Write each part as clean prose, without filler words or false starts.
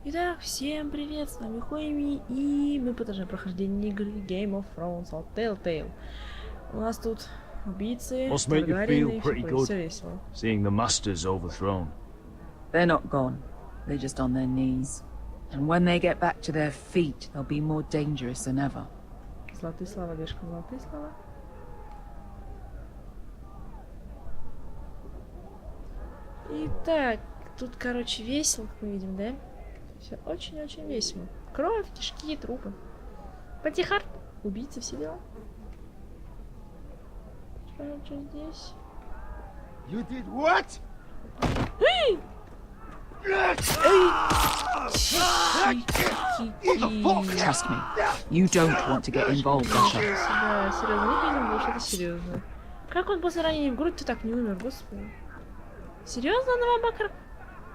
Итак, всем привет, с вами Хойми, и мы продолжаем прохождение игры Game of Thrones от Telltale. У нас тут убийцы, Таргариены, все весело. Seeing the masters overthrown. They're not gone. They're just on their knees. And when they get back to their feet, they'll be more dangerous than ever. Золотые слова, Вешка, золотые слова. Итак, тут, короче, весело, как мы видим, да? Все очень-очень весело. Кровь, кишки, трупы. Потихар, убийцы, все дела. Что здесь? You did what? Trust me, you don't want to get involved, Russia. Да, серьезно, не видим больше, это серьезно. Как он после ранения в грудь-то так не умер, господи. Серьезно, Новобакар?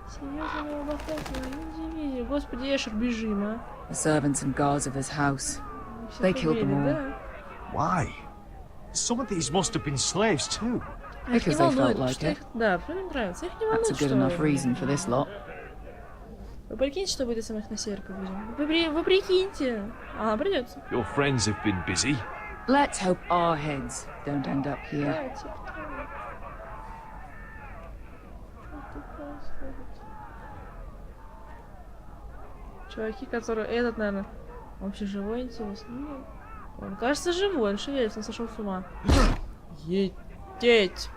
Серьезно, Новобакар? Дивизия. Господи, Эшер, бежим, а. The servants and guards of this house. They killed them all. Да. Why? Some of these must have been slaves too. Их не Because they волнует, felt like что it. их... Да, мне нравится. Их не That's a волнует, good что... enough reason for this lot. Вы прикиньте, что будет, если мы их на север побудем? Вы прикиньте. Ага, придется. Your friends have been busy. Let's hope our heads don't end up here. Да, типа того. Что происходит? Чуваки, которые... Этот, наверное, вообще живой, интересно. Ну, он, кажется, живой, он шевелится, он сошел с ума. Ететь!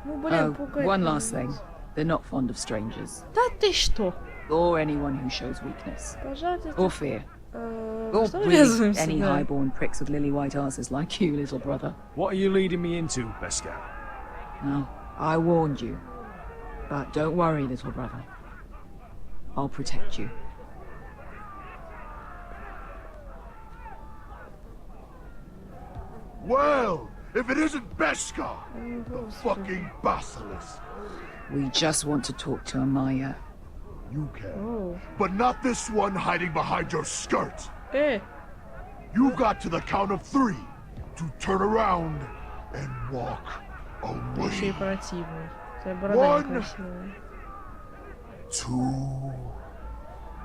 Ну, блин, пугает. One last thing. They're not fond of strangers. Да ты что? Or anyone who shows weakness. Пожалуйста. Or fear. Or Что really ввязываемся, any да? highborn pricks with lily white asses like you, little brother. What are you leading me into, Beskar? No, I warned you. But don't worry, little brother. I'll protect you. Well, if it isn't Beskar, the fucking basilisk. We just want to talk to Amaya. You can, Oh. but not this one hiding behind your skirt. You You've got to the count of 3 to turn around and walk еще и away. противный. Твоя борода One. некрасивая. 2.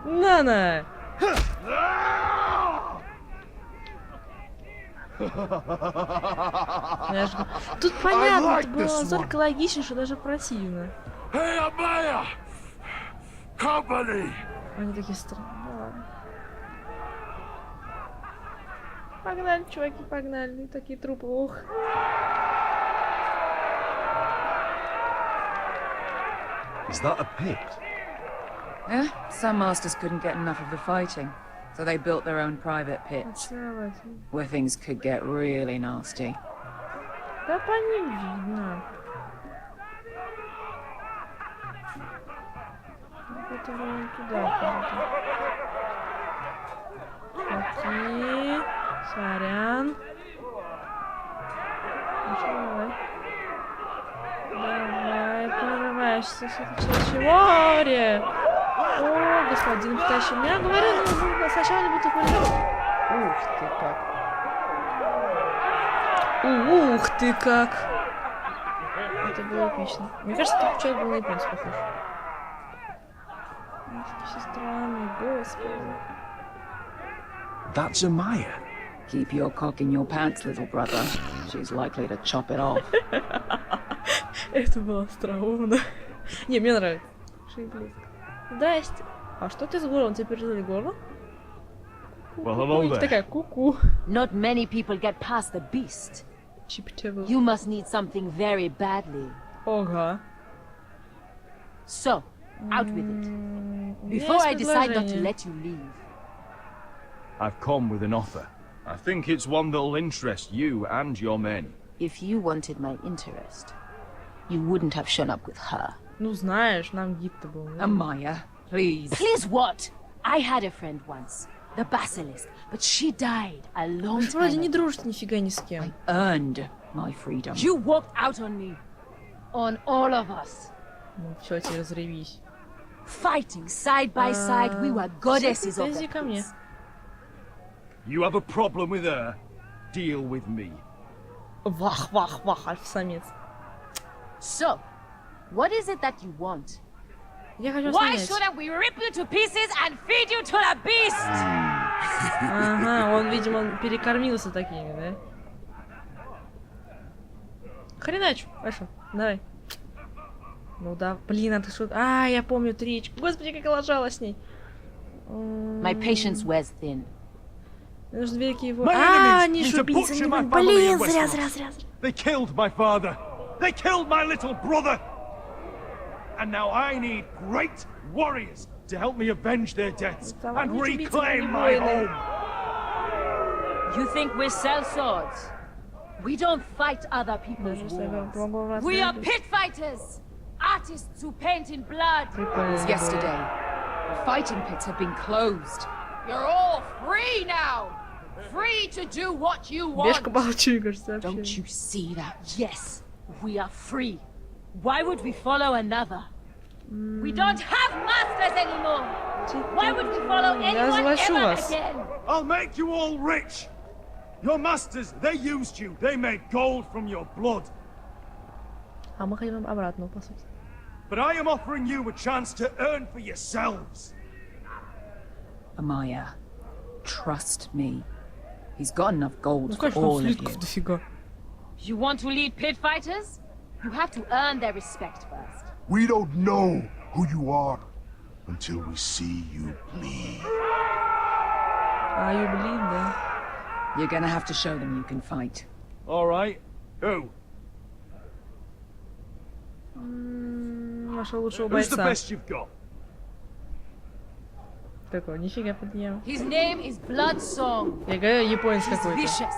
На-на! Тут понятно, like это было this настолько логично, что даже противно. Hey, Amaya! Company! Они такие странные. Ну ладно. Погнали, чуваки, погнали. Такие трупы, ух. Is that a pit? Yeah, some masters couldn't get enough of the fighting, so they built their own private pits, Очаровательно. where things could get really nasty. Да по ним видно. Это вон туда. Окей. Сорян. Ну что, давай. Давай, прорываешься с этой частью. Море! О, господин птащий. Я говорю, ну, сначала не буду говорить. Ух ты как. Ух ты как. Это было эпично. Мне кажется, этот человек был на японца похож. Все странные, господи. That's Amaya. Keep your cock in your pants, little brother. She's likely to chop it off. Это было остроумно. Не, мне нравится. Шиблиск. Здрасте. А что ты с горлом? Тебе перерезали горло? Well, hello Ой, there. такая ку-ку. Not many people get past the beast. Чип-чевел. You must need something very badly. Ага. So, out with it. Before I decide not to let you leave. I've come with an offer. I think it's one that'll interest you and your men. If you wanted my interest, you wouldn't have shown up with her. Ну знаешь, нам гид-то был. Amaya, please. Please what? I had a friend once, the basilisk, but she died a long Вы вроде time не ago. дружите нифига ни с кем. Earned my freedom. You walked out on me. On all of us. Ну все, тебе разревись. Fighting side by side, we were goddesses of Иди the ко мне. pits. You have a problem with her? Deal with me. Вах, вах, вах, альфа-самец. So, what is it that you want? Я хочу Why остановить. shouldn't we rip you to pieces and feed you to the beast? Ага, он, видимо, перекормился такими, да? Хреначу. Хорошо, давай. Ну да, блин, а ты что? А, я помню тричку. Господи, как я лажала с ней. My patience wears thin. Мне нужно великий его... My А, enemies не need to шубиться, butcher не my блин, family in зря, Westeros. зря, зря. They killed my father. They killed my little brother. And now I need great warriors to help me avenge their deaths and reclaim my home. You think we sell swords? We don't fight other people's wars. We are pit fighters! Artists who paint in blood! Since yesterday, the fighting pits have been closed. You're all free now! Free to do what you want! Бешка молчи, кажется, Don't вообще. you see that? Yes, we are free. Why would we follow another? We don't have masters anymore! Why would we follow Я anyone злощу ever вас. again? I'll make you all rich. Your masters, they used you. They made gold from your blood. А мы хотим обратно, по сути. But I am offering you a chance to earn for yourselves. Amaya, trust me. He's got enough gold Ну, for конечно, all of слишком you. дофига. You want to lead pit fighters? You have to earn their respect first. We don't know who you are until we see you bleed. А, блин, да. You're gonna have to show them you can fight. All right. Who? Нашего лучшего Who's the бойца. best you've got? Такой, нифига подъем. His name is Bloodsong. Я говорю, японец He's какой-то. vicious,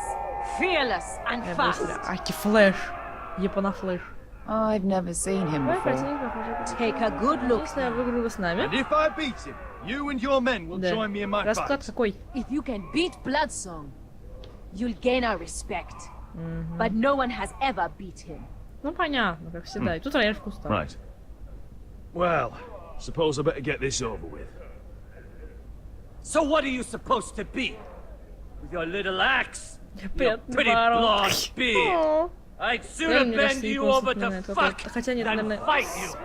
fearless, and Я fast. быстро. Аки флэш. Японафлэш. I've never seen him Давай, before. противников уже. Take a good look. Если я выиграю вы с нами. And if I beat him, you and your men will Да. join me in my Расклад fight. какой? If you can beat Bloodsong, you'll gain our respect. But no one has ever beat him. Ну, понятно, как всегда. И тут рояль в кустах. Right. Well, suppose I better get this over with. So what are you supposed to be? With your little axe? Your Бедный pretty барон. blonde beard? О, I'd реально, sooner мне bend кажется, you японцев over to напоминает. fuck Хотя нет, than наверное, fight you.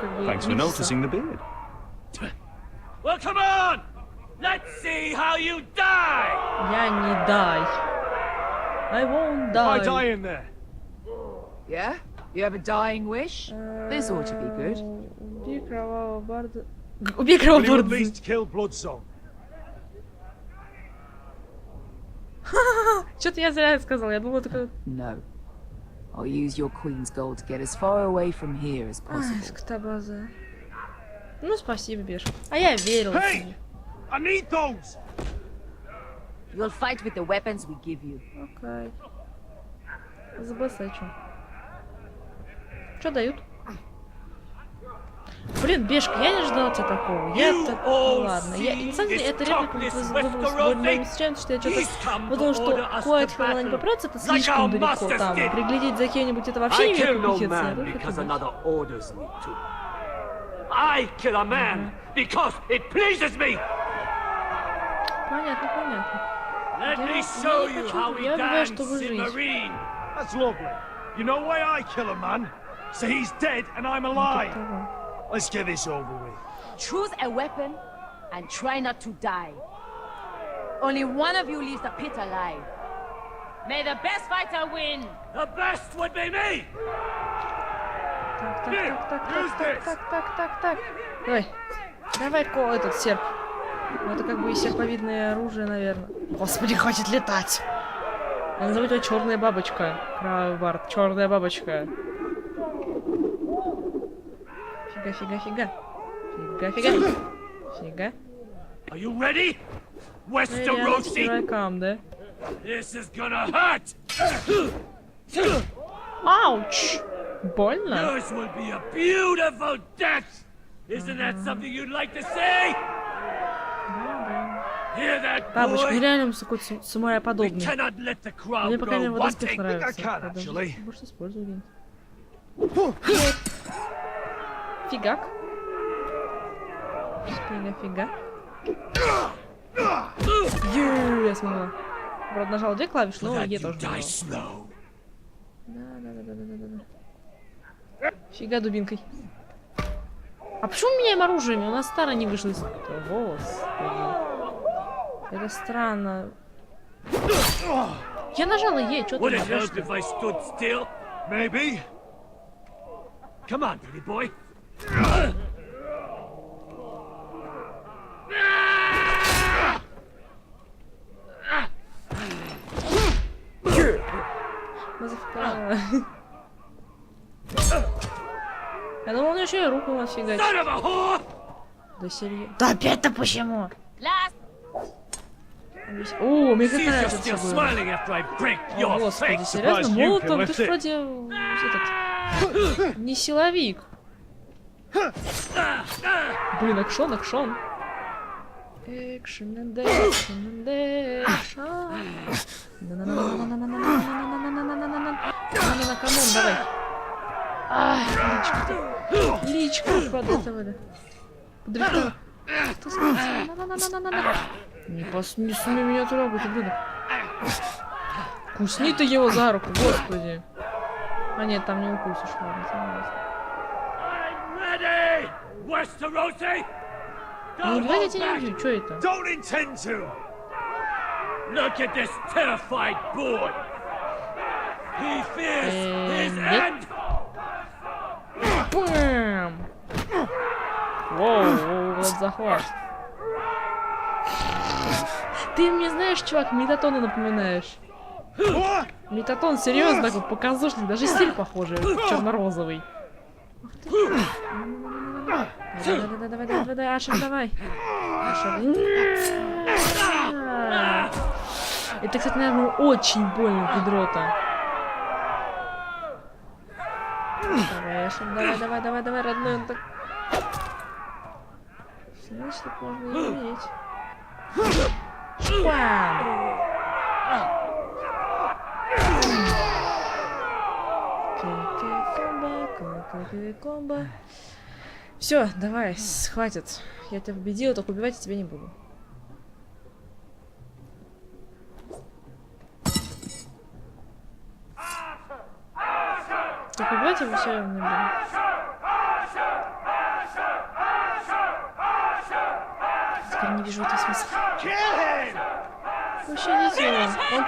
как бы Thanks for миссиса. noticing the beard. Well, come on! Let's see how you die! Я не дай. I won't I die die. in there. Yeah? You have a dying wish? This ought to be good. Убей кровавого барда. Убей Will кровавого you at барда. least kill Bloodsong? Что-то я зря сказал. Я думала, такой... No. I'll use your queen's gold to get as far away from here as Ай, possible. скотобаза. Ну, спасибо, Беш. А я верил Hey! тебе. I need those! You'll fight with the weapons we give you. Окей. ЗБС, чё? Чё дают? Блин, Бешка, я не ждал тебя такого. Я так... Ну, ладно. Я... На самом деле, эта реплика вызвалась больно случайно, что я что-то подумал, что Куайт, когда она не попрется, это слишком далеко. Там, приглядеть за кем-нибудь, это вообще I не kill век no компетенция. man because another orders me to. I kill a man because it pleases me! Понятно, понятно. Let Я me не show you хочу, how we я убиваю, dance чтобы in жить. Marine! That's lovely. You know why I kill a man? So he's dead and I'm alive. Let's get this over with. Choose a weapon and try not to die. Only one of you leaves the pit alive. May the best fighter win! The best would be me! Так. Давай. Давай, этот серп. Ну, это как бы и серповидное оружие, наверное. Господи, хватит летать! Она зовут тебя Черная Бабочка. Кровавый бард. Черная Бабочка. Фига. Are you ready? Westerosi! Here I come, да? This is gonna hurt! Ауч! Больно? Yours will be a beautiful death! Isn't that something you'd like to say? Hear that, Бабочка, boy? реально такой We самураеподобный. cannot let the crowd Мне, по крайней go мере, водоспех wanting. нравится. I can, Я даже, actually. может, использую где-нибудь. Фигак. Фига. Я смогла. Правда, нажал две клавиши, но Е тоже Die нажала. slow. Да. Фига дубинкой. А почему мы меняем оружием? У нас старое не вышло из... Господи. Это странно. Я нажала Е, что ты Would it нажмёшь? help if I stood still? Maybe. Come on, pretty boy. Я думал, он еще и руку нафигать. Son of a whore! Да серьезно. Да опять-то почему? О, мне See как if you're нравится still было. smiling after I break О, your господи, face. серьезно? Surprised you Молотом, can ты lift ж it. вроде этот, не силовик. Блин, акшон, акшон. Экшен, экшен, экшен. На-на-на-на-на-на-на-на-на-на-на-на-на-на-на-на. Камон, давай. Ай, личка. Личка, подготовили. Подрифтовала. На-на-на-на-на-на-на. Не смей меня трогать, ублюдок. Кусни ты его за руку, господи. А нет, там не укусишь, ладно, согласен. I'm ready! Westerosi! Не Don't убивай, я hold тебя не back! убью, чё это? Don't intend to. Look at this terrified boy! He fears his Нет. end! Бэм! Воу, вот захват. Ты мне знаешь, чувак, Метатона напоминаешь. What? Метатон серьезно такой показушный, даже стиль похожий, черно-розовый. Давай, Аша, давай. Аша. Это, кстати, наверное, очень больно в бедро-то. Давай, Аша, давай, родной, он так... Значит, так можно и умереть. Шпам! Комбо. Все, давай, хватит. Я тебя победила, только убивать я тебя не буду. Только убивать я все равно не буду. Теперь не вижу этого смысла. Пощадите его.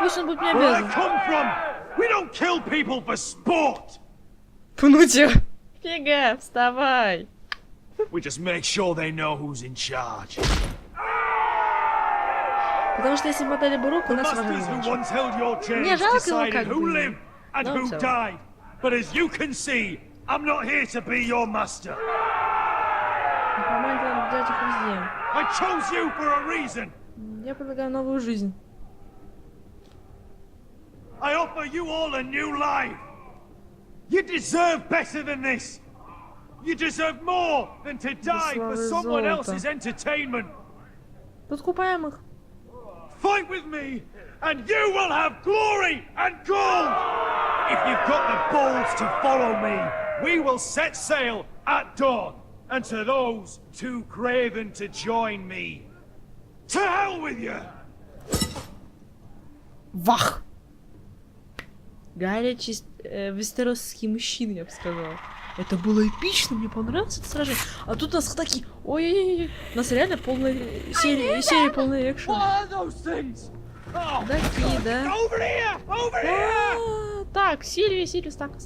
Пусть он будет мне Where I обязан. come from, we don't kill people for sport. Пнуть его. Фига, вставай. We just make sure they know who's in charge. Потому что если бы отдали бы руку, нас Masters who могли once held your Не, chains жалко его decided как who бы. lived and Ну, who всё. died. But as you can see, I'm not here to be your master. Нормально надо делать их везде. I chose you for a reason. Я предлагаю новую жизнь. I offer you all a new life. You deserve better than this. You deserve more than to die for someone else's entertainment. Подкупаем их. Fight with me, and you will have glory and gold. If you've got the balls to follow me, we will set sail at dawn. And to those too craven to join me, to hell with you! Вах! Горячий вестеросский мужчина, я бы сказала. Это было эпично, мне понравилось это сражение. А тут у нас такие... Ой-ой-ой, у нас реально полная серия полная экшен. Такие, да. Так, Сильвия, так,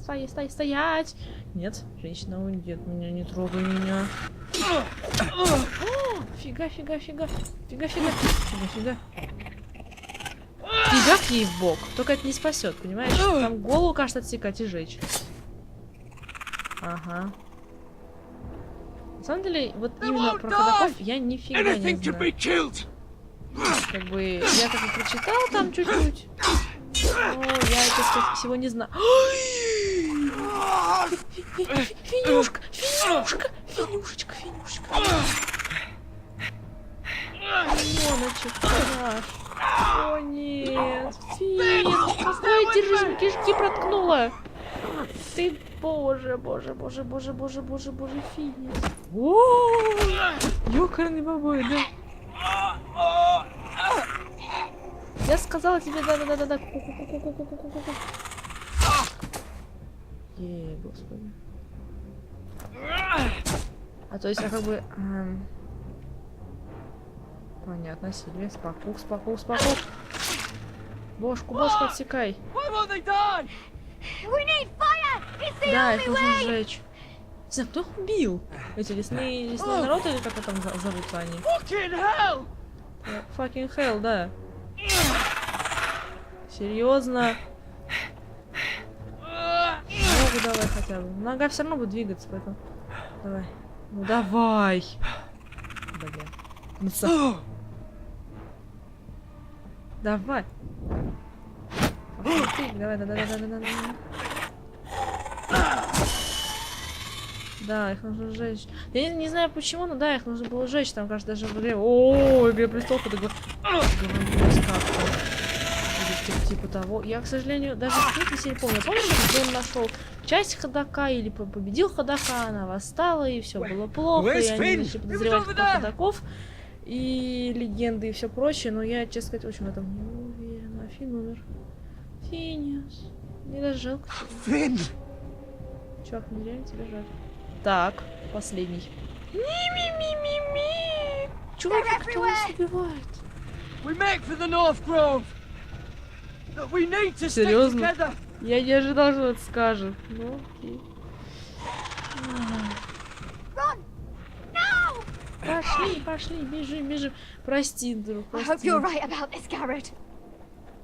стоять. Нет, женщина уйдет меня, не трогай меня. Фига. Фигак ей в бок. Только это не спасет, понимаешь? Там голову, кажется, отсекать и жечь. Ага. На самом деле, вот именно про ходоков я нифига не знаю. Как бы, я как и прочитала там чуть-чуть. Но я это, кстати, всего не знаю. Финюшка. Моночек, хорош. О нет, Фин, какой держи, кишки проткнула. Ты, боже, Фин. Ёкарный бабой, да. Я сказала тебе, да. Ей, господи. А то есть я как бы... Понятно, Сильвия. Спокух, спокух, спокух. Бошку, бошку отсекай. Да, их нужно сжечь. Не знаю, кто их убил? Эти лесные народ или как там зовутся они? Fucking hell, да. Серьезно? Ногу давай хотя бы. Нога все равно будет двигаться, поэтому... Давай. Ну давай. Блин. Ну, давай. Давай, да. Да, их нужно сжечь. Я не знаю почему, но да, их нужно было сжечь. Там, кажется, даже в игре... О, Игра престолов, это говорилось как-то. Типа того. Я, к сожалению, даже книг не помню. Помню, что он нашел часть ходока или победил ходока, она восстала, и все было плохо, и они начали подозревать ходоков и легенды и все прочее, но я, честно сказать, очень в этом не уверена. Фин умер. Финиас. Мне даже жалко тебя. Finn! Чувак, мне реально тебя жаль. Так, последний. Ми-ми-ми-ми-ми! Чувак, кто нас убивает? We make for the North Grove. But we need to stick Серьезно? together. Я не ожидал, что это скажет. Ну, окей. Пошли, бежим. Прости, друг, прости. А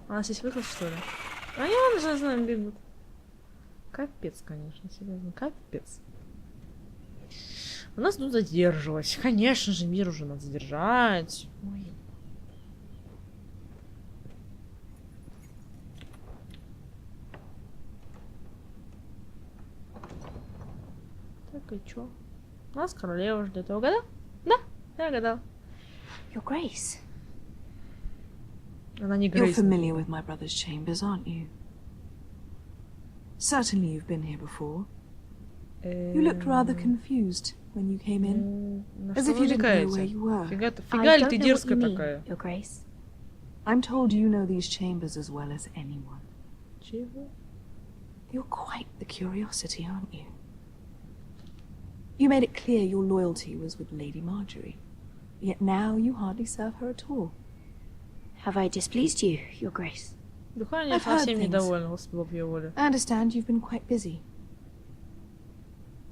у нас есть выход, что ли? А я уже знаю, бегут. Капец, конечно, серьезно, капец. У нас тут задерживать. Конечно же, мир уже надо задержать. Ой. Так и чё? Нас королева ждет. Ты угадал? Да, я угадал. Your Grace. Она не You're Грейс. familiar with my brother's chambers, aren't you? Certainly you've been here before. You looked rather confused when you came in, as if you didn't know where you were. Фига ли ты дерзкая такая? Your Grace. I'm told you know these chambers as well as anyone. Чего? You're quite the curiosity, aren't you? You made it clear your loyalty was with Lady Marjorie, yet now you hardly serve her at all. Have I displeased you, Your Grace? Дыхание I've heard совсем things. недовольна, Господи, Бог ее воля. I understand you've been quite busy.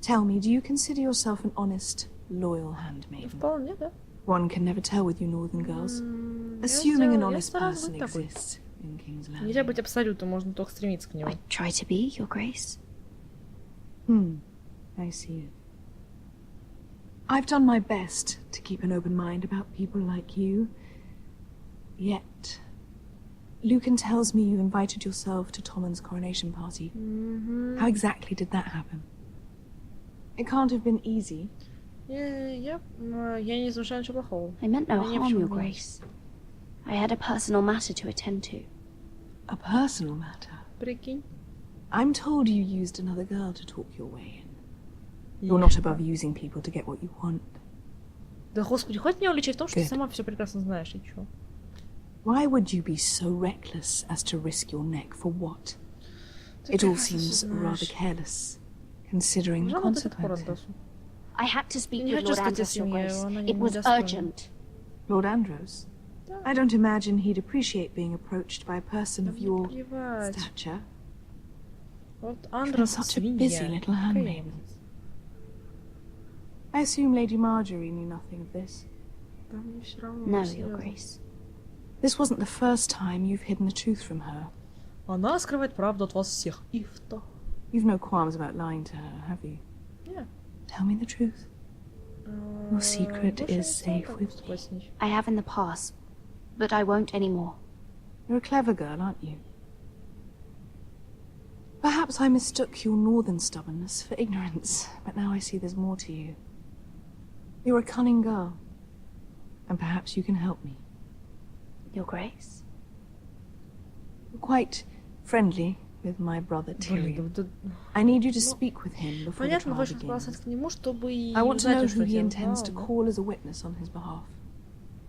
Tell me, do you consider yourself an honest, loyal handmaiden? Вполне, да. One can never tell with you northern girls. Я Assuming an сделала- я honest старалась person быть такой. exists in King's Нельзя Landing. быть абсолютно, можно только стремиться к нему. I try to be, Your Grace. I see it. I've done my best to keep an open mind about people like you. Yet, Lucan tells me you invited yourself to Tommen's coronation party. How exactly did that happen? It can't have been easy. Я не замышляю ничего плохого. I meant no Я ни в harm, чем Your не Grace. I had a personal matter to attend to. A personal matter. Прикинь. I'm told you used another girl to talk your way in. You're not above using people to get what you want. Да, господи, хоть не уличай в том, что ты Good. сама все прекрасно знаешь, и чё? Why would you be so reckless as to risk your neck for what? Ты It all прекрасно seems всё rather знаешь. careless, considering the Жалко вот этот consequences. Парадосу. I had to speak Не with хочу Lord сказать о Andros, Your семье, Grace. она It was недостойна. urgent. Lord Andros? I don't imagine he'd appreciate being approached by a person of your Плевать. stature. Вот been Андрос such a свинья. busy little Какая handmaid. разница? I assume Lady Marjorie knew nothing of this. Да мне всё равно. No, Your серьёзно. Grace. This wasn't the first time you've hidden the truth from her. Она скрывает правду от вас всех. И что? You've no qualms about lying to her, have you? Нет. Tell me the truth. Your secret is safe with me. I have in the past, but I won't anymore. You're a clever girl, aren't you? Perhaps I mistook your northern stubbornness for ignorance, but now I see there's more to you. You're a cunning girl, and perhaps you can help me. Your Grace? You're quite friendly with my brother Блин, Tyrion. да- I need you to speak with him before the Понятно, trial хочешь бросать begins. к нему, чтобы и I want to know узнать, что who he тебя intends to узнал, call as a witness on his behalf.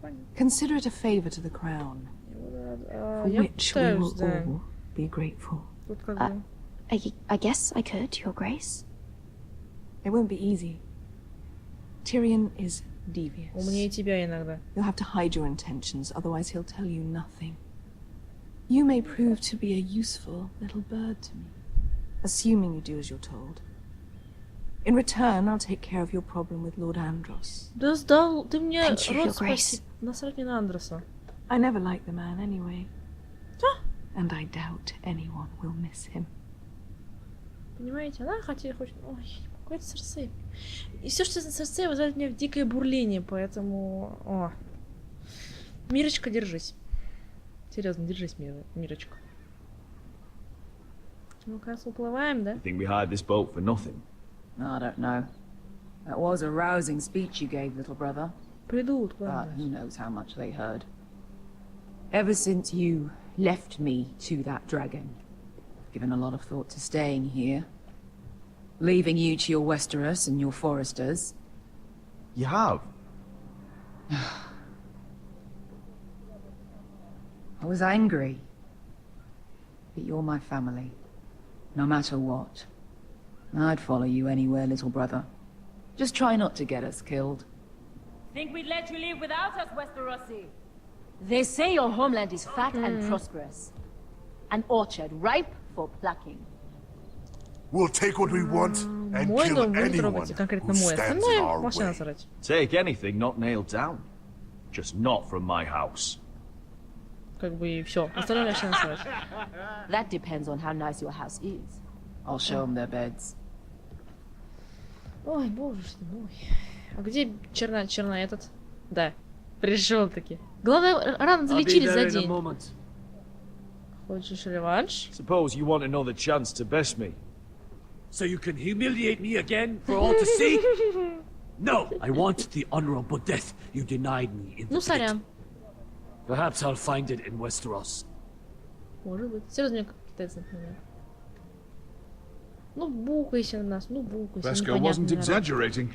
Понятно. Consider it a favor to the crown, for Я which we пытаюсь, will да. all be grateful. Тут как бы... I guess I could, Your Grace. It won't be easy. Tyrion is devious. Умнее тебя иногда. You'll have to hide your intentions, otherwise he'll tell you nothing. You may prove to be a useful little bird to me, assuming you do as you're told. In return, I'll take care of your problem with Lord Andros. Да сдал, ты мне Thank you, рот Your Grace. спаси. Насрать мне на Андроса. I never liked the man anyway. And I doubt anyone will miss him. Понимаете, она хотела хочет... Ой, какой-то Серсей. И все, что за Серсей, вызывает меня в дикое бурление, поэтому... О. Мирочка, держись. Серьезно, держись, Мирочка. Ну, как раз уплываем, да? You think we hired this boat for nothing? I don't know. That was a rousing speech you gave, little brother. Придут, But ладно. who knows how much they heard. Ever since you left me to that dragon, I've given a lot of thought to staying here. Leaving you to your Westeros and your foresters. You have? I was angry. But you're my family. No matter what. I'd follow you anywhere, little brother. Just try not to get us killed. Think we'd let you leave without us, Westerosi? They say your homeland is fat and prosperous. An orchard ripe for plucking. We'll take what we want and Мой kill дом вы не anyone трогайте, конкретно who мой. stands in Остальное our вообще way. насрать. Take anything not nailed down. Just not from my house. Как бы и все. Остальное вообще насрать. That depends on how nice your house is. I'll show them their beds. Ой, боже ты мой. А где черна этот? Да. Пришел таки. Главное, рано залечили за день. Хочешь реванш? Suppose you want another chance to best me. So you can humiliate me again for all to see? No, I want the honorable death you denied me in the Ну, pit. сорян. Perhaps I'll find it in Westeros. Может быть. Серьезно, мне как китайцы например. Ну, букайся на нас, ну, букайся. Vesco непонятный wasn't народ. exaggerating.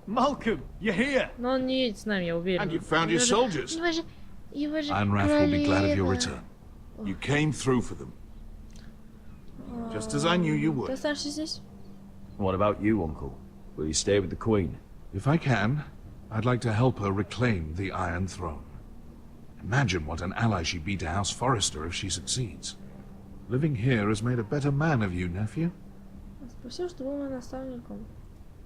Malcolm, you're here. Но он не едет с нами, я уверен. And you found your soldiers. Его же Anrath will be glad of your королева. return. You came through for them. Just as I knew you Ты would. останешься здесь? What about you, Uncle? Will you stay with the Queen? If I can, I'd like to help her reclaim the Iron Throne. Imagine what an ally she'd be to House Forrester if she succeeds. Living here has made a better man of you, nephew. Спасибо, что был моим наставником.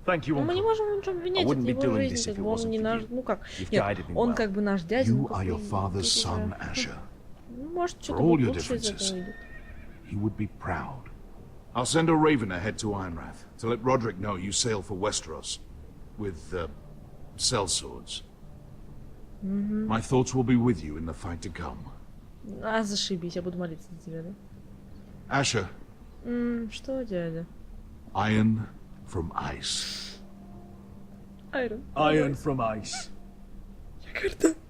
Thank you, Но мы не Uncle. можем его ничем обвинять, I это wouldn't be его doing жизнь, this как if it бы он wasn't не for наш, you. ну как, You've нет, guided me он well. как бы наш дядя. You ну, are как your бы, father's тут son, уже, Asher. ну, может, For что-то all your лучше из differences. этого выйдет. He would be proud. I'll send a raven ahead to Ironrath to let Roderick know you sail for Westeros with, sellswords. My thoughts will be with you in the fight to come. А, зашибись, я буду молиться за тебя, да? Asher, Что, дядя? iron from ice. Айрон. Iron from ice.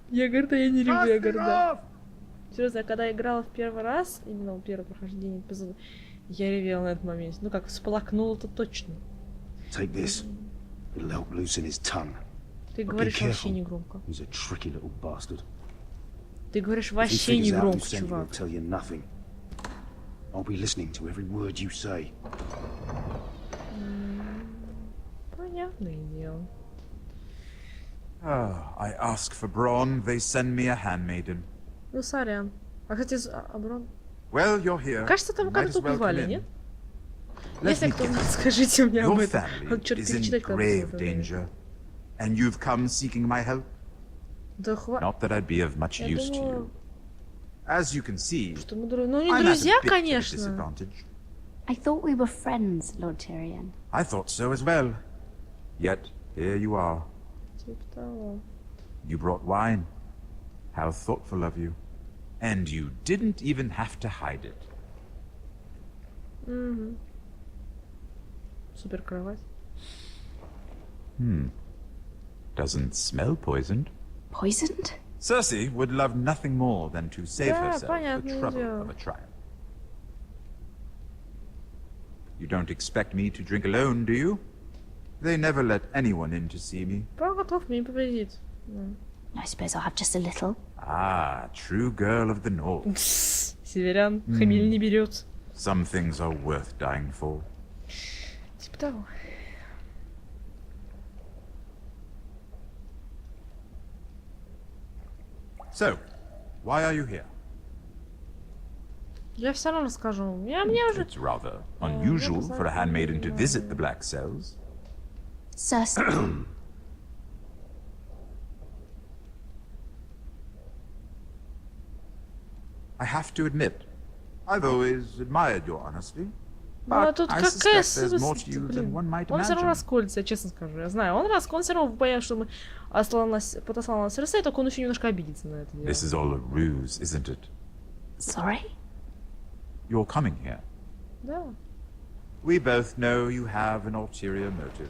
Я горда, я не люблю, я горда. Серьезно, я когда играла в первый раз, именно в первое прохождение эпизода, я ревела на этот момент. Ну как, всплакнула-то точно. Take this. It'll help loosen his tongue. Ты But be говоришь вообще careful. не громко. He's a tricky little bastard. Ты говоришь If he вообще не figures out who громко, sent you, he'll чувак. tell you nothing. I'll be listening to every word you say. Понятное дело. I ask for brawn, they send me a handmaiden. Ну, сорян. А, кстати, Аброн... Well, you're here. Кажется, там Might когда-то as well убивали, come in. нет? Let Если me кто guess. скажите мне об Your этом. family Вот черт is in перечитать когда-то grave это время. danger, and you've come seeking my help. Да хватит. Not that I'd be of much Я use to думала, you. As you can see, что мы друзья. Ну, не I'm at a друзья, bit of a конечно. disadvantage. I thought we were friends, Lord Tyrion. I thought so as well. Yet, here you are. Типа того. You brought wine. How thoughtful of you. And you didn't even have to hide it. Супер кровать. Doesn't smell poisoned. Poisoned? Cersei would love nothing more than to save Да, herself the понятное trouble дело. of a trial. You don't expect me to drink alone, do you? They never let anyone in to see me. Папа готов мне победить. I suppose I'll have just a little. Ah, true girl of the north. Северян хамиль не берет. Some things are worth dying for. Типа того. So, why are you here? Я все равно расскажу. Мне уже... It's rather unusual for a handmaiden to visit the black cells. Cersei. I have to admit, I've always admired your honesty. Ну, а But тут I какая suspect there's more to you than one might Он все равно imagine. расколется, я честно скажу. Я знаю, он все равно понял, что мы потослал на Серсей, только он еще немножко обидится на это дело. This is all a ruse, isn't it? Sorry? You're coming here. Да. We both know you have an ulterior motive.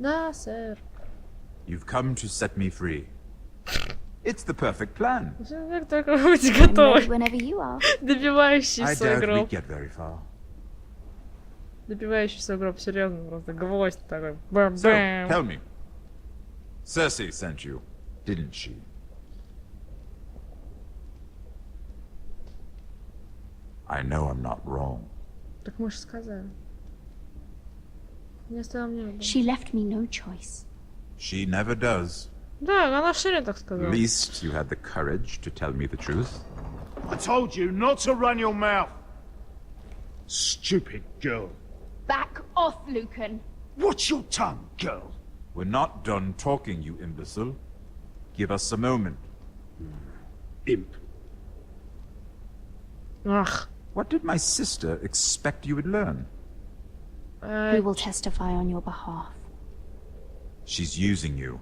Да, сэр. You've come to set me free. It's the perfect plan. Как только вы будете I'm готовы. ready whenever you are. Добивающий I свой doubt we гроб. get very far. Добивающий свой гроб, серьезно, просто гвоздь такой. So, Бэм-бэм. tell me. Cersei sent you, didn't she? I know I'm not wrong. Так мы же сказали. Не оставил мне выбора. She left me no choice. She never does. Да, она шире так At сказала. least you had the courage to tell me the truth. I told you not to run your mouth. Stupid girl. Back off, Lucan. Watch your tongue, girl. We're not done talking, you imbecile. Give us a moment. Imp. Ах. What did my sister expect you would learn? Who will testify on your behalf? She's using you.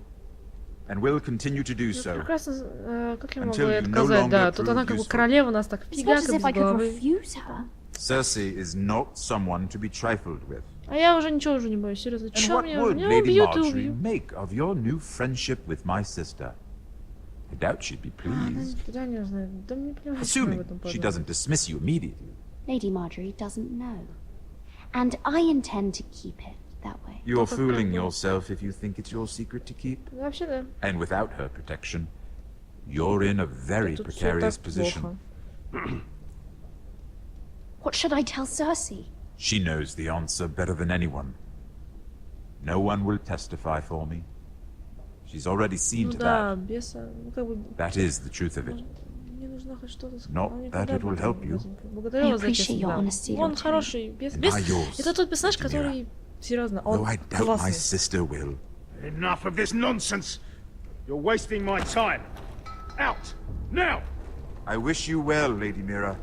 And will continue to do Ну, so. прекрасно, как я могу Until ей you no отказать, да. longer Тут она prove как бы useful. королева нас так It's not фигак as if без I could головы. refuse her. Cersei is not someone to be trifled with. А я уже ничего уже не боюсь, серьезно. And Чё what мне? would Меня Lady убьют и Marjorie убьют. make of your new friendship with my sister? I doubt she'd be pleased. Да не знаю, да мне плевать, что Assuming об этом she подумает. doesn't dismiss you immediately. Lady Marjorie doesn't know. And I intend to keep it that way. You're fooling yourself if you think it's your secret to keep. Вообще да. And without her protection, you're in a very Тут всё precarious так position. плохо. What should I tell Cersei? She knows the answer better than anyone. No one will testify for me. She's already seen Ну to да, that. беса, ну как бы... That is the truth of it. Мне нужно хоть что-то сказать. Not Она that никогда it will об этом help не you. говорит. Благодарю вас за I appreciate честность, your да. honesty, Он Lord хороший, бес. And I yours, Это тот персонаж, Lady который... Серьезно, Though он I doubt my классный. sister will. Enough of this nonsense. You're wasting my time. Out. Now. I wish you well, Lady Mira.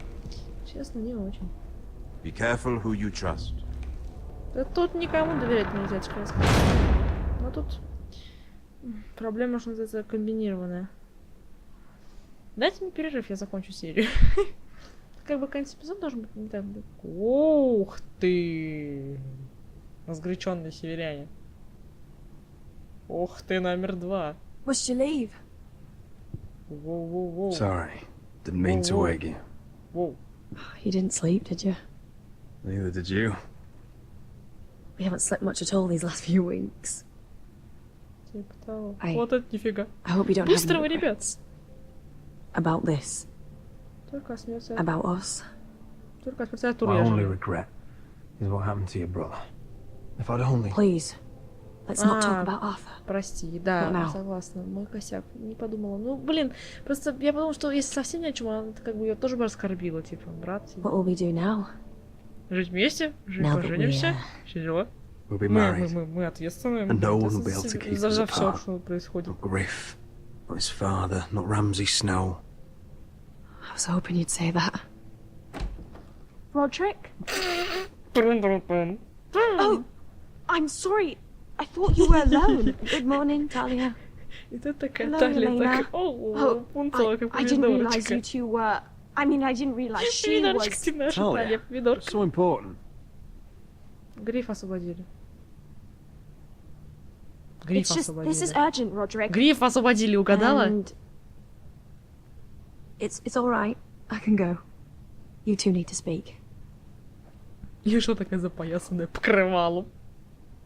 Честно, не очень. Be careful who you trust. Да тут никому доверять нельзя, честно сказать. Но тут... Проблема, что называется, комбинированная. Дайте мне перерыв, я закончу серию. Как бы конец эпизода должен быть не так. Ух ты! Разгоряченные северяне. Ох ты, номер 2. Must you leave? Воу-воу-воу. Sorry. Didn't mean to wake you. Воу. You didn't sleep, did you? Neither did you. We haven't slept much at all these last few weeks. Типа того. Ай. Вот это нифига. I hope you don't have Быстро any вы, ребят. regrets about this, Только смеется. about us. Только смеется тур My я only же. regret is what happened to your brother. If I'd only... Please, let's not talk А, about Arthur. Прости, да, Not now. согласна. Мой косяк. Не подумала. Ну, блин, просто я подумала, что если совсем ни о чем, она как бы ее тоже бы оскорбила, типа, брат. Типа. What will we do now? Жить вместе, жить, Now that поженимся, we, все дела. We'll be married. Мы ответственные. And no мы one will be able to keep за us все, apart. что происходит. Not Griff, not his father, not Ramsay Snow. I was hoping you'd say that. Roderick? Oh, I'm sorry. I thought you were alone. Good morning, Talia. И тут такая Hello, Талия, Elena. так, о, пунцовая, как I didn't realize помидорочка. you two were... I mean, I didn't realize she Помидорочка, was... ты наша Talia, Талия, помидорка. So important. Гриф освободили. Гриф It's just, this is освободили. urgent, Roderick. Гриф освободили, угадала? And it's all right. I can go. You two need to speak. И что такая запоясанная покрывалом?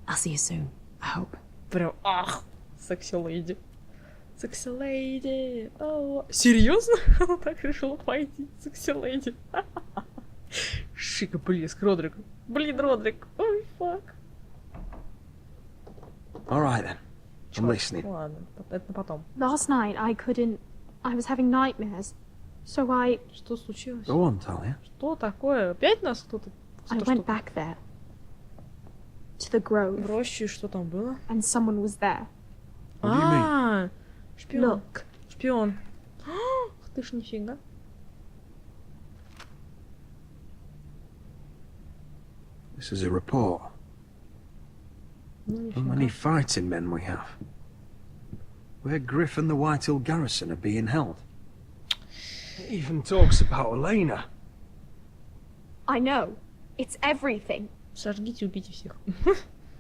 I'll see you soon. I hope. Прям, ах, секси-лейди. Секси-лейди. О, серьезно? Она так решила пойти. Секси-лейди. Шика, блеск, Родрик. Блин, Родрик. Ой, фак. All right then. I'm listening. Ладно, это на потом. Last night I couldn't... I was having nightmares. So I... Что случилось? Go on, Talia. Что такое? Опять нас кто-то... I went back there. To the grove. В рощу, что там было? And someone was there. А, шпион. Look. Шпион. Ах ты ж нифига. This is a report. Ну, How many нифига. fighting men we have? Where Griff and the White Hill Garrison are being held. It even talks about Elena. I know. It's everything. Сожгите, убейте всех.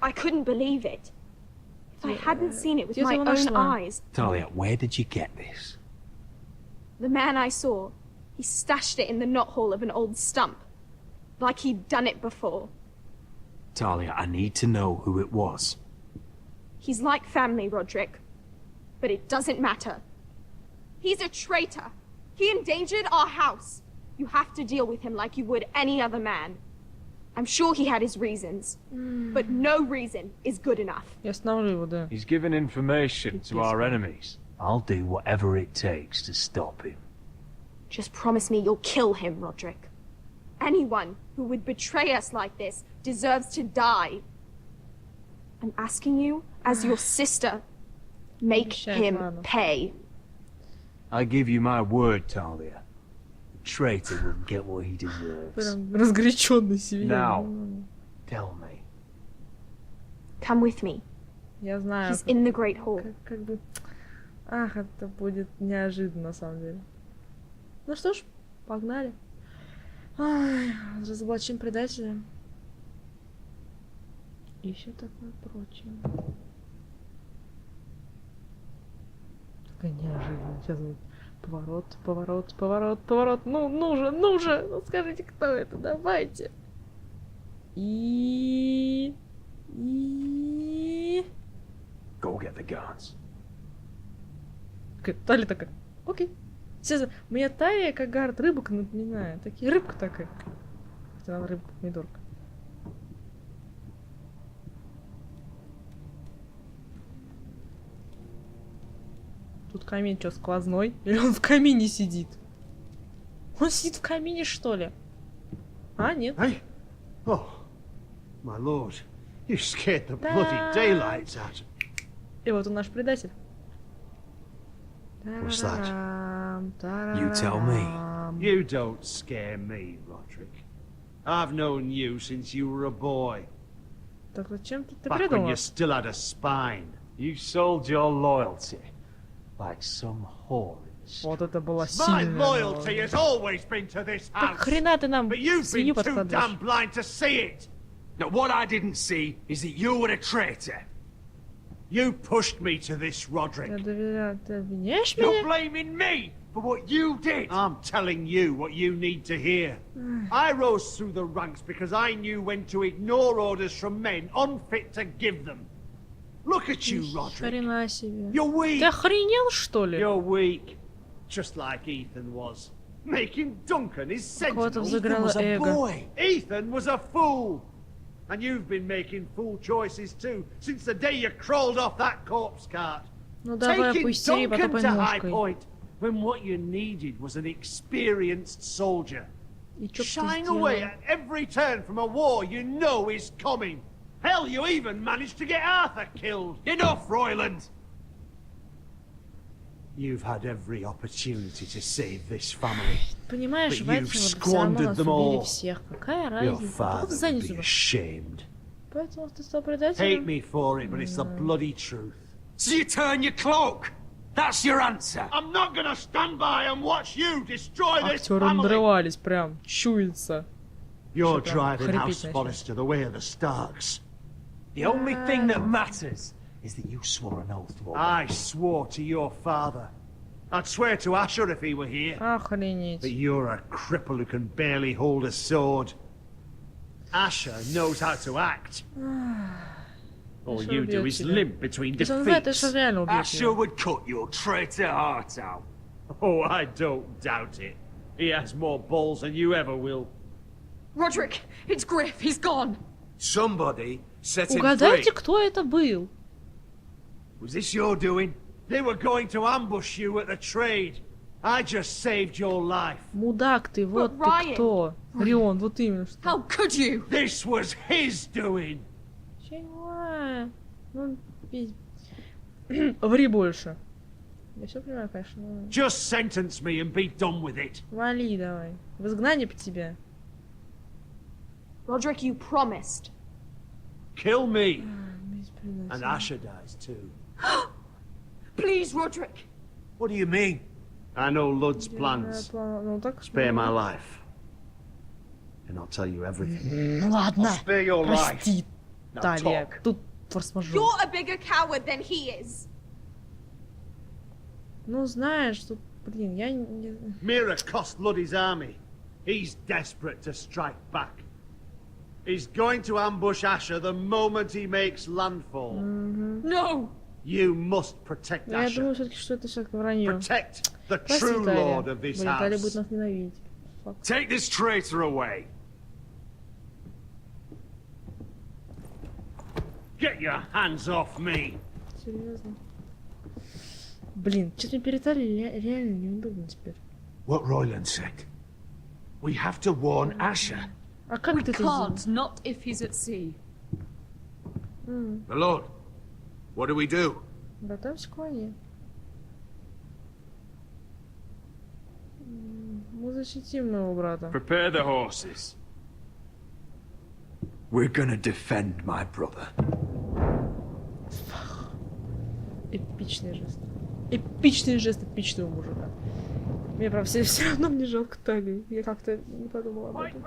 I couldn't believe it. If I hadn't seen it with Где ты my его own нашла? eyes, Talia, where did you get this? the man I saw, he stashed it in the knothole of an old stump. Like he'd done it before. Talia, I need to know who it was. He's like family, Roderick. But it doesn't matter. He's a traitor. He endangered our house. You have to deal with him like you would any other man. I'm sure he had his reasons. But no reason is good enough. Я остановлю его, да. He's given information to our enemies. I'll do whatever it takes to stop him. Just promise me you'll kill him, Roderick. Anyone who would betray us like this deserves to die. I'm asking you, as your sister, make him pay. I give you my word, Talia. The traitor will get what he deserves. Прям разгоряченный себе. Now, tell me. Come with me. Я знаю. He's in the Great Hall. Как бы... Ах, это будет неожиданно, на самом деле. Ну что ж, погнали. Ай, разоблачим предателя. И все такое прочее. Такая неожиданно. Сейчас будет поворот, поворот, поворот, поворот. Ну же, ну скажите, кто это, давайте. И... Go get the guards. Талия такая, окей. Сейчас, у меня талия как гард рыбок напоминает. Такие, рыбка такая. Хотя она рыбка-помидорка. Тут камин что, сквозной? Или он в камине сидит? Он сидит в камине, что ли? А, нет. Hey? Oh, my lord. You scared the bloody daylights out of me. И вот он наш предатель. What's that? You tell me. You don't scare me, Roderick. I've known you since you were a boy. Так зачем ты Back when придумал? you still had a spine. You sold your loyalty like some whore in the street. Вот это была My сильная. loyalty has always been to this Так house. хрена ты нам But you've свинью been too damn подкладываешь? blind to see it. Now, what I didn't see is that you were a traitor. You pushed me to this, Roderick. Я доверяю, ты обвиняешь You're меня? blaming me for what you did. I'm telling you what you need to hear. I rose through the ranks because I knew when to ignore orders from men unfit to give them. Look at you, Roderick. Хрена себе. You're weak. Ты охренел, что ли? You're weak. Just like Ethan was. Making Duncan his Кого-то sentinel. взыграло эго. Ethan was a fool. And you've been making fool choices too, since the day you crawled off that corpse cart. Ну давай Taking опусти, Duncan потопай to High ножкой. Point, when what you needed was an experienced soldier. И чё б ты Shying away сделал? at every turn from a war you know is coming. Hell, you even managed to get Arthur killed. Enough, Royland! You've had every opportunity to save this family. Понимаешь, But в you've этом все равно squandered нас them убили all. всех. Какая Your разница? father Только would задницу. be ashamed. Поэтому ты стал Hate предателем. me for it, but it's the bloody truth. So you turn your cloak? That's your answer? I'm not gonna stand by and watch you destroy this Актеры family. надрывались прям. Чуется. You're Что-то driving хрипеть House начал. Forrester the way of the Starks. The only thing that matters is that you swore an oath to obey. I swore to your father. I'd swear to Asher if he were here. Охренеть. But you're a cripple who can barely hold a sword. Asher knows how to act. All Asher you do убьет is тебя. limp between Если он знает, defeats. Asher реально убьет Asher его. would cut your traitor heart out. Oh, I don't doubt it. He has more balls than you ever will. Roderick, it's Griff. He's gone. Somebody set him free. Угадайте, кто это был? Was this your doing? They were going to ambush you at the trade. I just saved your life. Мудак ты, вот ты кто. Рион, вот именно что. How could you? This was his doing. Чего? Ну, ври больше. Я все понимаю, конечно. Just sentence me and be done with it. Вали давай. В изгнание по тебе. Roderick, you promised. Kill me. And Asher dies too. Please, Roderick. What do you mean? I know Lud's plans. Spare my life. And I'll tell you everything. Ладно. I'll spare your life. Прости, Талия. Тут форс-мажор. You're a bigger coward than he is. Ну, знаешь, тут, блин, я не... Mira cost Lud his army. He's desperate to strike back. He's going to ambush Asher the moment he makes landfall. No! You must protect Я Asher. думаю, все-таки, что это все-таки вранье. Protect the Прости, true Талия. lord of this Блин, Талия будет house. нас ненавидеть. Take this traitor away. Get your hands off me. Серьезно? Блин, что-то мне перед Талией реально неудобно теперь. What Royland said. We have to warn Asher. А как ты это сделал? Can't, not if he's at sea. My lord, what do we do? Готовься к войне. Мы защитим моего брата. Prepare the horses. We're gonna defend my brother. Эпичный жест. Эпичный жест эпичного мужика. Мне, правда, все равно мне жалко Талии. Я как-то не подумала об этом.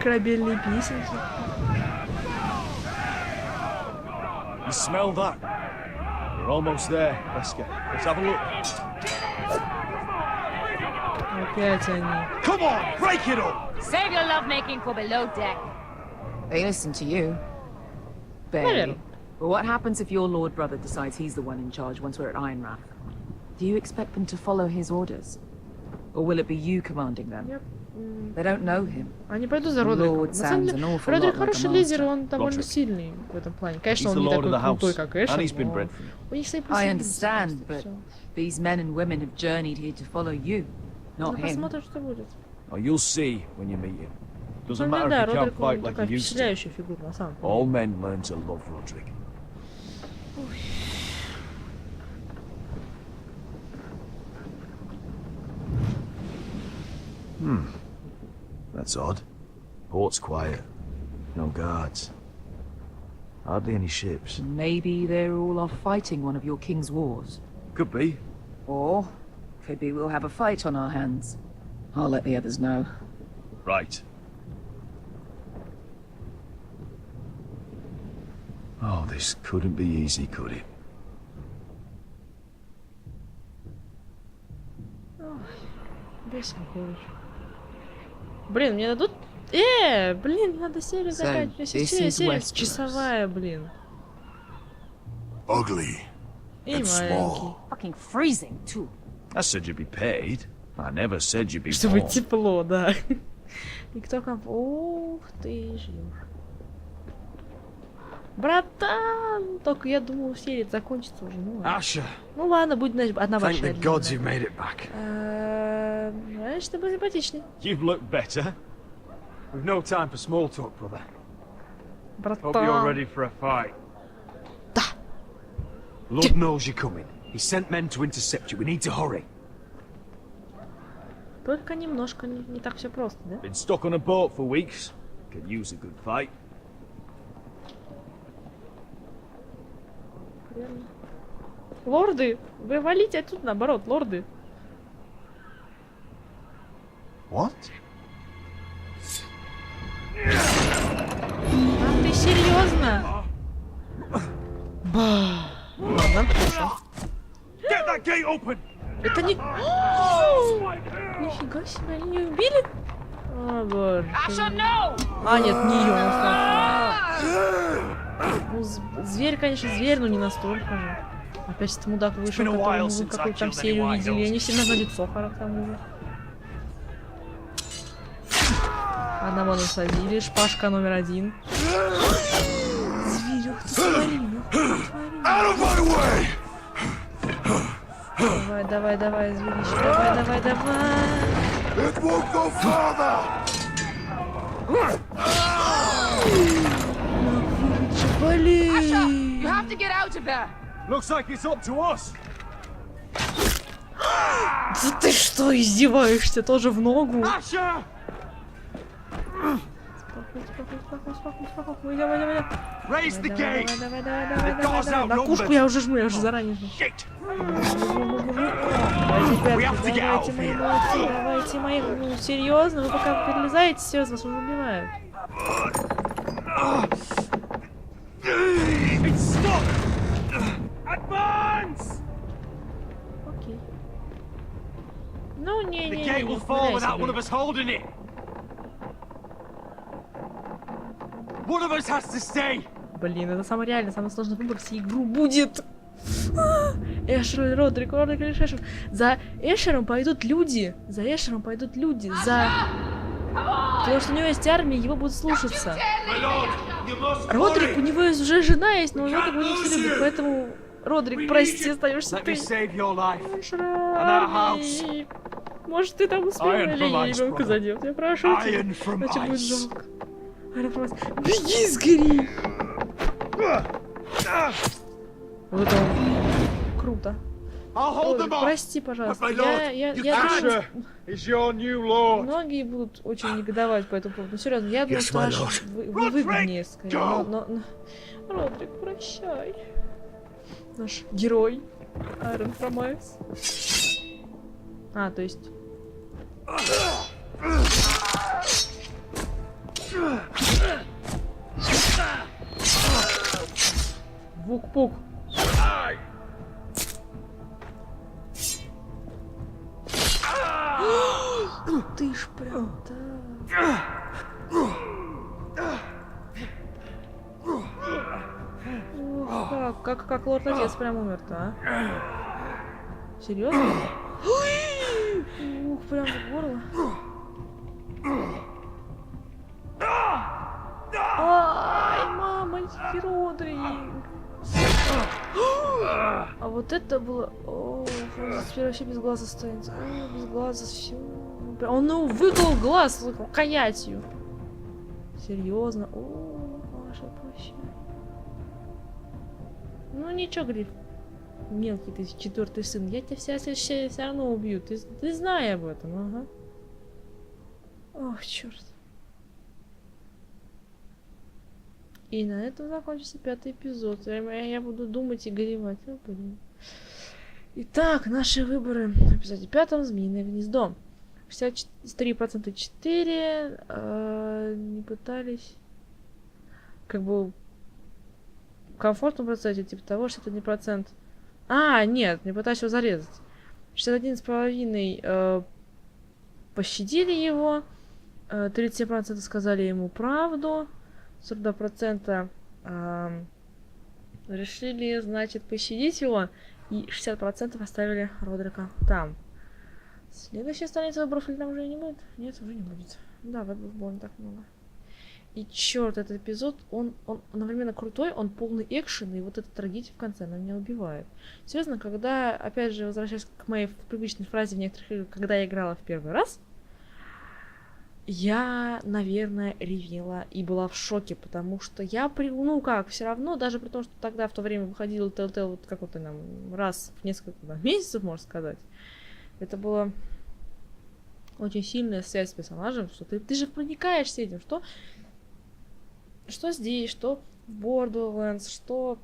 Корабельные песенки. You smell that? We're almost there, Wesker. Let's have a look. Опять они. Come on, break it up! Save your lovemaking for below deck. They listen to you. Barely. But what happens if your lord brother decides he's the one in charge once we're at Ironrath? Do you expect them to follow his orders? Or will it be you commanding them? They don't know him. Они пойдут за Родриком. На самом деле, Родрик хороший лидер, он довольно сильный в этом плане. Конечно, он не такой крутой, как Эшер, но у них свои I understand, but these men and women have journeyed here to follow you, not him. Посмотрим, что будет. Oh, you'll see when you meet him. Doesn't Ну matter да, if you can't Родрик, fight он like такая you used to. впечатляющая фигура, на самом деле. All men learn to love Roderick. That's odd. Port's quiet. No guards. Hardly any ships. Maybe they're all off fighting one of your king's wars. Could be. Or, could be we'll have a fight on our hands. I'll let the others know. Right. Oh, this couldn't be easy, could it? Бесен, короче. Блин, мне дадут... блин, надо серию заканчивать. Серия часовая, блин. Ugly. И маленький. Fucking freezing, too. I said you'd be paid. I never said you'd be Чтобы born. тепло, да. И кто там... Ух ты, жив. Братан! Только я думал, серия закончится уже. Asher. Ну ладно, будет, значит, одна Thank большая. the gods you've made it back. Знаешь, ты был симпатичный. You've looked better. We've no time for small talk, brother. Братан. Hope you're ready for a fight. Да. Lord knows you're coming. He sent men to intercept you. We need to hurry. Только немножко не так все просто, да? Been stuck on a boat for weeks. Could use a good fight. Лорды, вы валите отсюда, наоборот, лорды. What? А ты серьезно? Ладно, хорошо. Get that gate open! Это не... Нифига себе, они не убили? О, боже. А, нет, не ее. Ну, зверь, конечно, зверь, но не настолько же. Опять этот мудак вышел, которого мы какую-то там серию видели. Они все на лицо характер. Одна Одного насадили, шпажка номер 1. Зверь, ух ты, смотри, давай, зверище, давай. You have to get out of there. Looks like it's up to us. Да ты что, издеваешься? Тоже в ногу? Asher! Спокойно. Давай. Raise the gate. Давай. На кушку я уже жму, я уже заранее жму. Давайте, мои. Ну, серьезно? Вы пока перелезаете, серьезно, вас уже убивают. Окей. Ну, не. Блин, это самый сложный выбор всей игры будет. Эшер, Родрик или Эшер. За Эшером пойдут люди. Потому что у него есть армия, его будут слушаться. Родрик, у него уже жена есть, но Родрик его не все любит, поэтому... Родрик, прости, остаешься ты. Эшер, может, ты там успел или ребенка задел? Я прошу тебя. Иначе будет жалко. Беги, сгори! Вот это круто. Прости, пожалуйста. Я думаю, многие будут очень негодовать по этому поводу. Ну, серьезно, я думаю, что вы выгоднее, скорее. Но... Родрик, прощай. Наш герой. Iron Promise. А, то есть... Вук-пук. Ты ж прям так. Как лорд-отец прям умер-то, а? Серьезно? Ух, прям в горло. Ай, мамочки, Родрик. А вот это было... О, теперь вообще без глаза останется. О, без глаза все. Он выкол глаз рукоятью. Серьезно. О, Маша, прощай. Ну ничего, Гриф. Мелкий ты, 4-й сын. Я тебя все равно убью. Ты знай об этом, ага. Ох, черт. И на этом закончится 5-й эпизод. Я буду думать и горевать. О, блин. Итак, наши выборы. В эпизоде 5 «Змеиное гнездо». 63% 4 не пытались как бы в комфортном процессе, типа того, 61%. А, нет, не пытались его зарезать. 61,5 пощадили его. 37% сказали ему правду. 42% решили, значит, пощадить его. И 60% оставили Родрика там. Следующая страница выборов или там уже не будет? Нет, уже не будет. Да, выборов было не так много. И черт, этот эпизод, он одновременно крутой, он полный экшен, и вот эта трагедия в конце, она меня убивает. Серьезно, когда, опять же, возвращаясь к моей привычной фразе в некоторых играх, когда я играла в первый раз, я, наверное, ревела и была в шоке, потому что я, все равно, даже при том, что тогда в то время выходил Telltale вот какой-то нам раз в несколько месяцев, можно сказать, это была очень сильная связь с персонажем, что ты же проникаешься этим, что здесь, что в Borderlands, что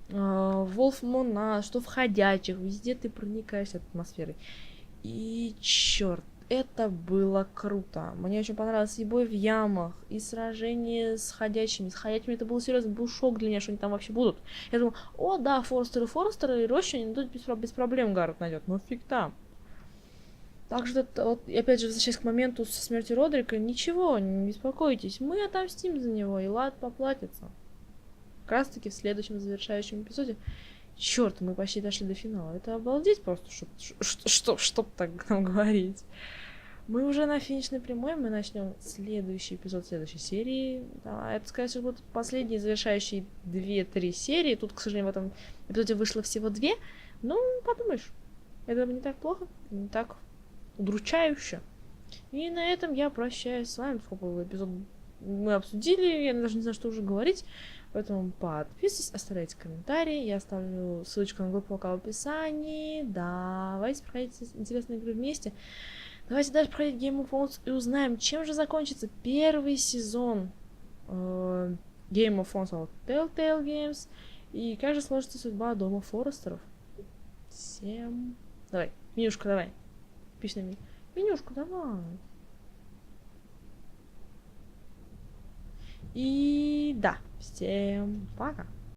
в Wolf, что в Ходячих, везде ты проникаешься этой атмосферой. И черт, это было круто. Мне очень понравилось и бой в ямах, и сражение с ходячими. С ходячими это был серьезно, был шок для меня, что они там вообще будут. Я думала, о да, Форестеры, и рощу они найдут без проблем, Гаррет найдет. Но фиг там. Также, вот, опять же, возвращаясь к моменту со смертью Родрика, ничего, не беспокойтесь, мы отомстим за него, и Лад поплатится. Как раз таки в следующем завершающем эпизоде. Черт, мы почти дошли до финала. Это обалдеть просто, чтоб так нам говорить. Мы уже на финишной прямой, мы начнем следующий эпизод следующей серии. Да, это, скорее всего, будут последние завершающие 2-3 серии. Тут, к сожалению, в этом эпизоде вышло всего 2. Ну, подумаешь, это не так плохо, не так удручающе. И на этом я прощаюсь с вами, сколько эпизод мы обсудили, я даже не знаю, что уже говорить. Поэтому подписывайтесь, оставляйте комментарии. Я оставлю ссылочку на группу пока в описании. Давайте проходить интересные игры вместе. Давайте дальше проходить Game of Thrones и узнаем, чем же закончится первый сезон Game of Thrones от Telltale Games. И как же сложится судьба дома Форестеров. Всем... Давай, Минюшка, давай. Пиши на меня. Минюшка, давай. И да, всем пока.